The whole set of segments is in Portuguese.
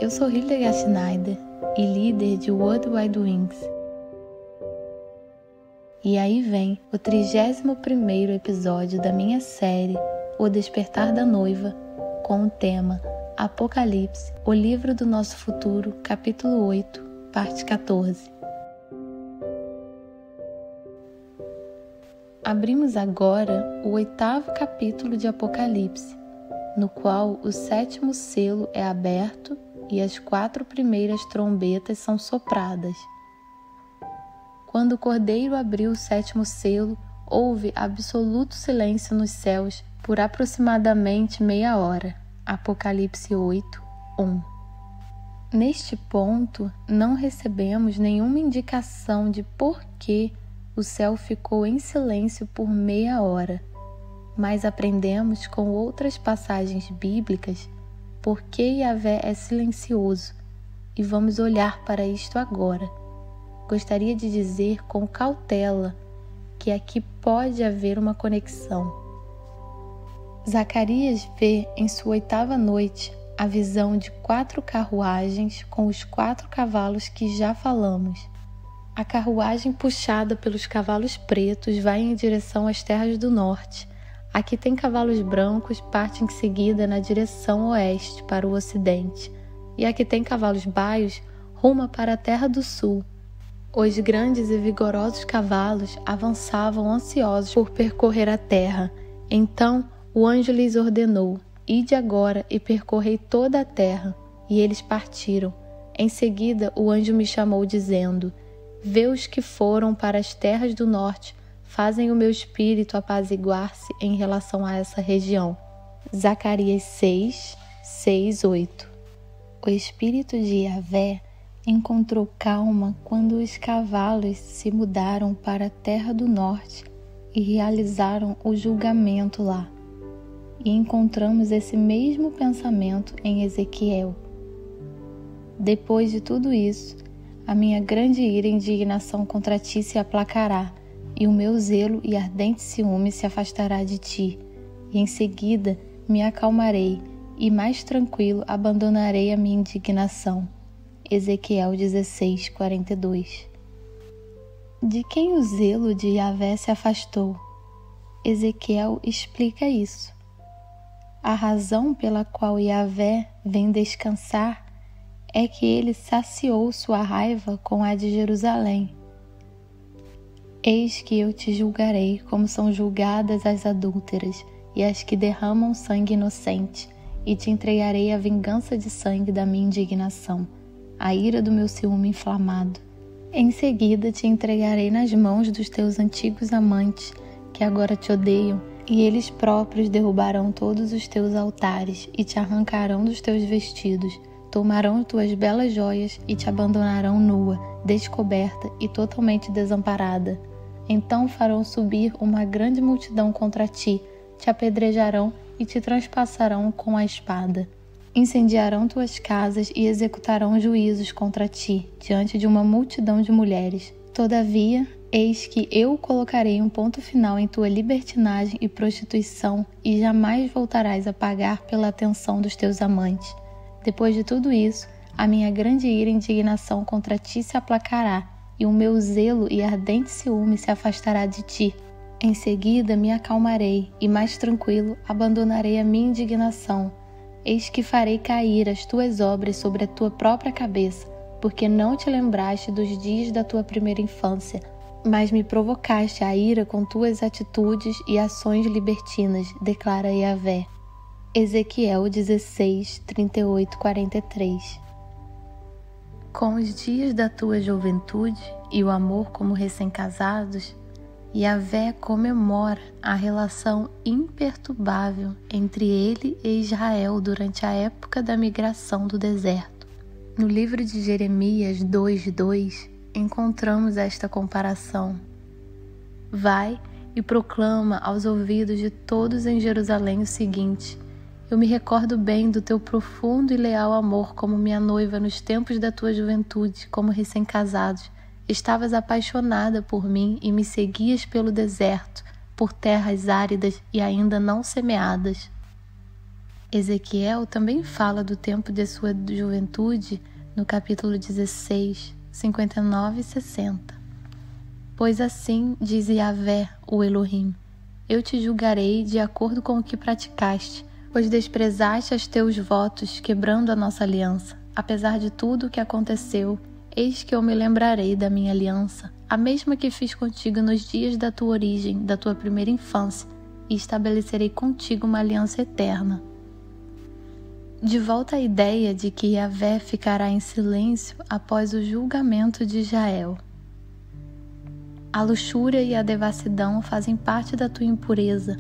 Eu sou Hildegard Schneider e líder de World Wide Wings. E aí vem o 31º episódio da minha série O Despertar da Noiva, com o tema Apocalipse, o livro do nosso futuro, capítulo 8, parte 14. Abrimos agora o 8º capítulo de Apocalipse, no qual o 7º selo é aberto e as 4 primeiras trombetas são sopradas. Quando o Cordeiro abriu o 7º selo, houve absoluto silêncio nos céus por aproximadamente meia hora. Apocalipse 8, 1. Neste ponto, não recebemos nenhuma indicação de por que o céu ficou em silêncio por meia hora, mas aprendemos com outras passagens bíblicas por que Yahvé é silencioso e vamos olhar para isto agora. Gostaria de dizer com cautela que aqui pode haver uma conexão. Zacarias vê em sua 8ª noite a visão de 4 carruagens com os 4 cavalos que já falamos. A carruagem puxada pelos cavalos pretos vai em direção às terras do norte. A que tem cavalos brancos parte em seguida na direção oeste para o ocidente, e a que tem cavalos baios ruma para a terra do sul. Os grandes e vigorosos cavalos avançavam ansiosos por percorrer a terra. Então o anjo lhes ordenou: ide agora e percorrei toda a terra. E eles partiram. Em seguida o anjo me chamou dizendo: vê os que foram para as terras do norte, fazem o meu espírito apaziguar-se em relação a essa região. Zacarias 6, 6, 8. O espírito de Yahvé encontrou calma quando os cavalos se mudaram para a terra do norte e realizaram o julgamento lá. E encontramos esse mesmo pensamento em Ezequiel. Depois de tudo isso, a minha grande ira e indignação contra ti se aplacará, e o meu zelo e ardente ciúme se afastará de ti. E em seguida me acalmarei, e mais tranquilo abandonarei a minha indignação. Ezequiel 16, 42. De quem o zelo de Yahvé se afastou? Ezequiel explica isso. A razão pela qual Yahvé vem descansar é que ele saciou sua raiva com a de Jerusalém. Eis que eu te julgarei como são julgadas as adúlteras e as que derramam sangue inocente, e te entregarei a vingança de sangue da minha indignação, a ira do meu ciúme inflamado. Em seguida te entregarei nas mãos dos teus antigos amantes, que agora te odeiam, e eles próprios derrubarão todos os teus altares e te arrancarão dos teus vestidos, tomarão tuas belas joias e te abandonarão nua, descoberta e totalmente desamparada. Então farão subir uma grande multidão contra ti, te apedrejarão e te transpassarão com a espada. Incendiarão tuas casas e executarão juízos contra ti, diante de uma multidão de mulheres. Todavia, eis que eu colocarei um ponto final em tua libertinagem e prostituição, e jamais voltarás a pagar pela atenção dos teus amantes. Depois de tudo isso, a minha grande ira e indignação contra ti se aplacará, e o meu zelo e ardente ciúme se afastará de ti. Em seguida me acalmarei, e mais tranquilo abandonarei a minha indignação. Eis que farei cair as tuas obras sobre a tua própria cabeça, porque não te lembraste dos dias da tua primeira infância, mas me provocaste a ira com tuas atitudes e ações libertinas, declara Yahvé. Ezequiel 16, 38, 43. Com os dias da tua juventude e o amor como recém-casados, Yahvé comemora a relação imperturbável entre ele e Israel durante a época da migração do deserto. No livro de Jeremias 2:2, encontramos esta comparação. Vai e proclama aos ouvidos de todos em Jerusalém o seguinte: eu me recordo bem do teu profundo e leal amor como minha noiva nos tempos da tua juventude, como recém-casados. Estavas apaixonada por mim e me seguias pelo deserto, por terras áridas e ainda não semeadas. Ezequiel também fala do tempo de sua juventude no capítulo 16, 59 e 60. Pois assim diz Yahvé, o Elohim, eu te julgarei de acordo com o que praticaste, pois desprezaste os teus votos, quebrando a nossa aliança. Apesar de tudo o que aconteceu, eis que eu me lembrarei da minha aliança, a mesma que fiz contigo nos dias da tua origem, da tua primeira infância, e estabelecerei contigo uma aliança eterna. De volta à ideia de que Yahvé ficará em silêncio após o julgamento de Israel. A luxúria e a devassidão fazem parte da tua impureza.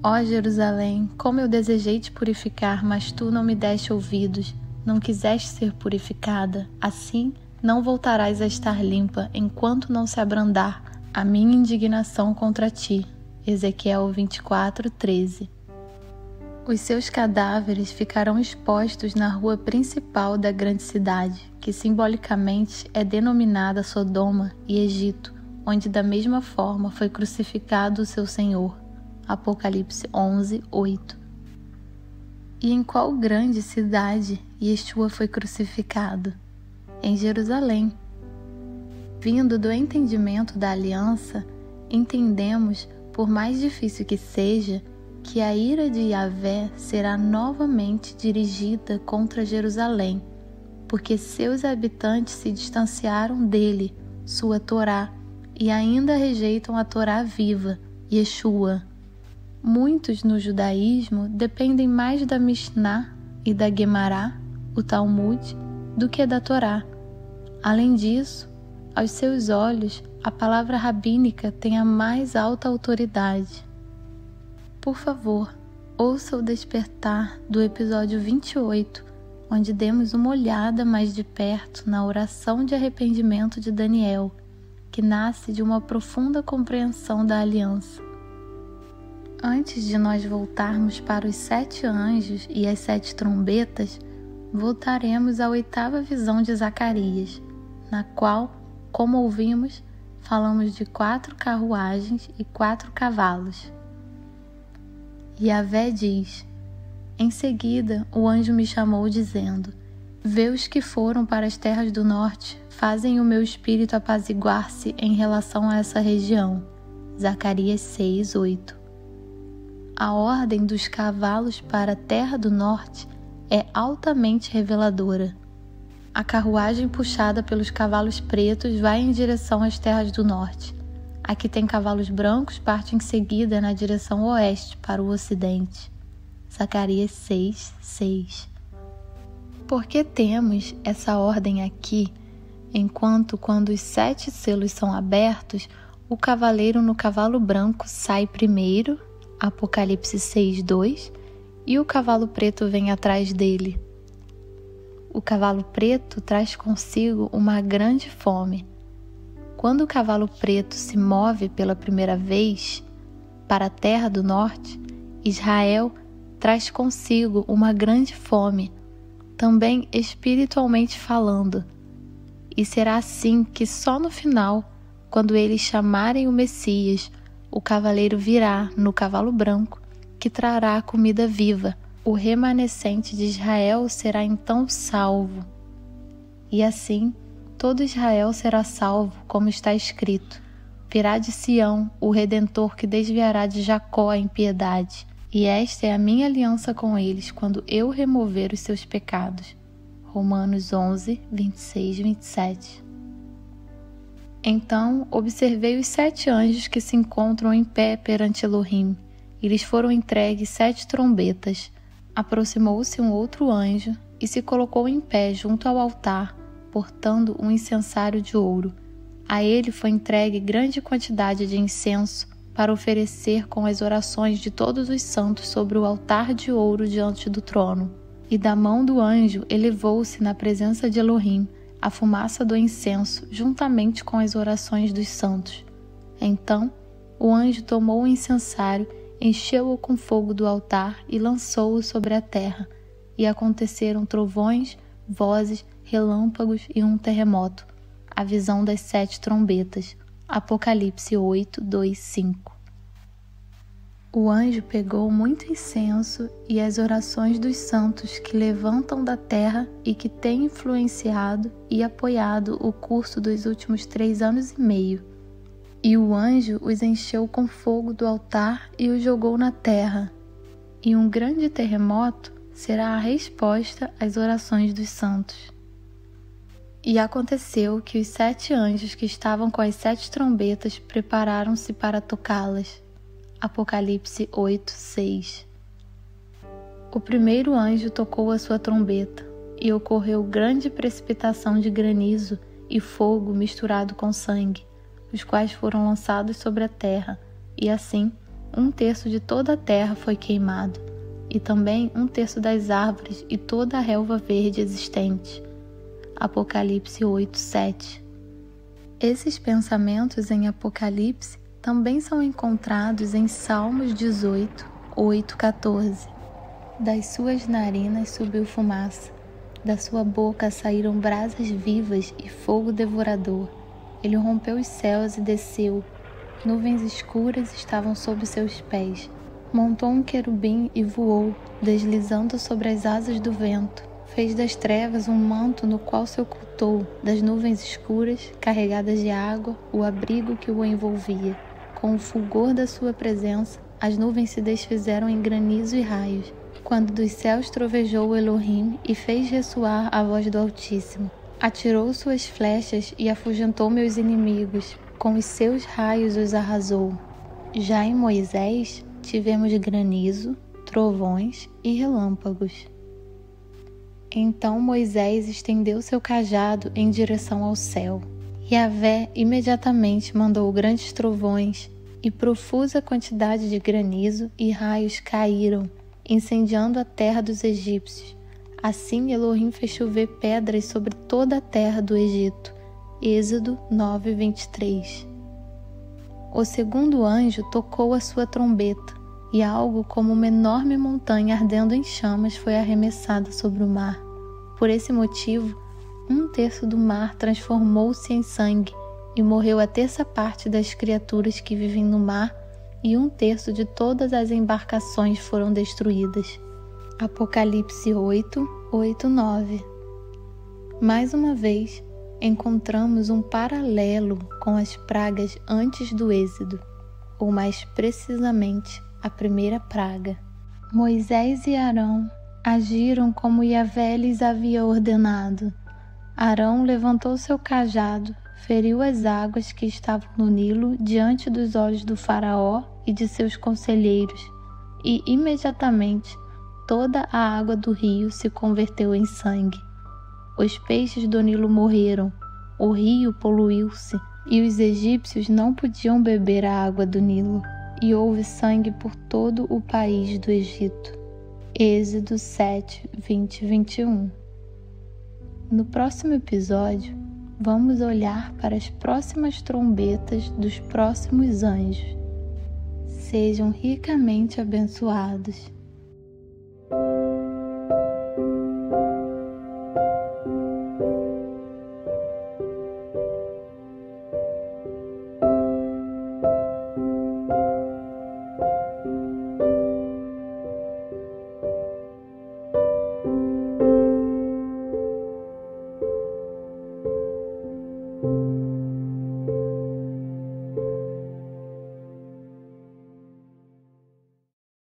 Ó Jerusalém, como eu desejei te purificar, mas tu não me deste ouvidos, não quiseste ser purificada. Assim, não voltarás a estar limpa, enquanto não se abrandar a minha indignação contra ti. Ezequiel 24, 13. Os seus cadáveres ficarão expostos na rua principal da grande cidade, que simbolicamente é denominada Sodoma e Egito, onde da mesma forma foi crucificado o seu Senhor. Apocalipse 11, 8. E em qual grande cidade Yeshua foi crucificado? Em Jerusalém. Vindo do entendimento da aliança, entendemos, por mais difícil que seja, que a ira de Yahvé será novamente dirigida contra Jerusalém, porque seus habitantes se distanciaram dele, sua Torá, e ainda rejeitam a Torá viva, Yeshua. Muitos no judaísmo dependem mais da Mishnah e da Guemará, o Talmud, do que da Torá. Além disso, aos seus olhos, a palavra rabínica tem a mais alta autoridade. Por favor, ouça o despertar do episódio 28, onde demos uma olhada mais de perto na oração de arrependimento de Daniel, que nasce de uma profunda compreensão da aliança. Antes de nós voltarmos para os 7 anjos e as 7 trombetas, voltaremos à 8ª visão de Zacarias, na qual, como ouvimos, falamos de 4 carruagens e 4 cavalos. Yahvé diz: em seguida, o anjo me chamou dizendo: vê os que foram para as terras do norte, fazem o meu espírito apaziguar-se em relação a essa região. Zacarias 6, 8. A ordem dos cavalos para a terra do norte é altamente reveladora. A carruagem puxada pelos cavalos pretos vai em direção às terras do norte. A que tem cavalos brancos parte em seguida na direção oeste, para o ocidente. Zacarias 6, 6. Por que temos essa ordem aqui, enquanto quando os 7 selos são abertos, o cavaleiro no cavalo branco sai primeiro, Apocalipse 6, 2, e o cavalo preto vem atrás dele? O cavalo preto traz consigo uma grande fome. Quando o cavalo preto se move pela primeira vez para a terra do norte, Israel traz consigo uma grande fome, também espiritualmente falando. E será assim que só no final, quando eles chamarem o Messias, o cavaleiro virá no cavalo branco, que trará a comida viva. O remanescente de Israel será então salvo. E assim, todo Israel será salvo, como está escrito: virá de Sião o Redentor que desviará de Jacó a impiedade. E esta é a minha aliança com eles, quando eu remover os seus pecados. Romanos 11, 26, 27. Então observei os 7 anjos que se encontram em pé perante Elohim, e lhes foram entregues 7 trombetas. Aproximou-se um outro anjo e se colocou em pé junto ao altar, portando um incensário de ouro. A ele foi entregue grande quantidade de incenso para oferecer com as orações de todos os santos sobre o altar de ouro diante do trono. E da mão do anjo elevou-se na presença de Elohim a fumaça do incenso, juntamente com as orações dos santos. Então, o anjo tomou o incensário, encheu-o com fogo do altar e lançou-o sobre a terra. E aconteceram trovões, vozes, relâmpagos e um terremoto. A visão das 7 trombetas. Apocalipse 8, 2, 5. O anjo pegou muito incenso e as orações dos santos que levantam da terra e que têm influenciado e apoiado o curso dos últimos 3 anos e meio. E o anjo os encheu com fogo do altar e os jogou na terra. E um grande terremoto será a resposta às orações dos santos. E aconteceu que os 7 anjos que estavam com as 7 trombetas prepararam-se para tocá-las. Apocalipse 8:6. O primeiro anjo tocou a sua trombeta, e ocorreu grande precipitação de granizo e fogo misturado com sangue, os quais foram lançados sobre a terra, e assim 1/3 de toda a terra foi queimado, e também 1/3 das árvores e toda a relva verde existente. Apocalipse 8:7. Esses pensamentos em Apocalipse também são encontrados em Salmos 18, 8:14. Das suas narinas subiu fumaça, da sua boca saíram brasas vivas e fogo devorador. Ele rompeu os céus e desceu. Nuvens escuras estavam sob seus pés. Montou um querubim e voou, deslizando sobre as asas do vento. Fez das trevas um manto no qual se ocultou, das nuvens escuras, carregadas de água, o abrigo que o envolvia. Com o fulgor da sua presença, as nuvens se desfizeram em granizo e raios, quando dos céus trovejou Elohim e fez ressoar a voz do Altíssimo. Atirou suas flechas e afugentou meus inimigos, com os seus raios os arrasou. Já em Moisés, tivemos granizo, trovões e relâmpagos. Então Moisés estendeu seu cajado em direção ao céu. Yahvé imediatamente mandou grandes trovões, e profusa quantidade de granizo e raios caíram, incendiando a terra dos egípcios. Assim Elohim fez chover pedras sobre toda a terra do Egito. Êxodo 9:23. O segundo anjo tocou a sua trombeta, e algo como uma enorme montanha ardendo em chamas foi arremessada sobre o mar. Por esse motivo, 1/3 do mar transformou-se em sangue, e morreu a 1/3 parte das criaturas que vivem no mar, e 1/3 de todas as embarcações foram destruídas. Apocalipse 8, 8, 9. Mais uma vez, encontramos um paralelo com as pragas antes do Êxodo, ou mais precisamente, a primeira praga. Moisés e Arão agiram como Yahvé lhes havia ordenado. Arão levantou seu cajado, feriu as águas que estavam no Nilo diante dos olhos do faraó e de seus conselheiros, e imediatamente toda a água do rio se converteu em sangue. Os peixes do Nilo morreram, o rio poluiu-se, e os egípcios não podiam beber a água do Nilo, e houve sangue por todo o país do Egito. Êxodo 7, 20 e 21. No próximo episódio, vamos olhar para as próximas trombetas dos próximos anjos. Sejam ricamente abençoados.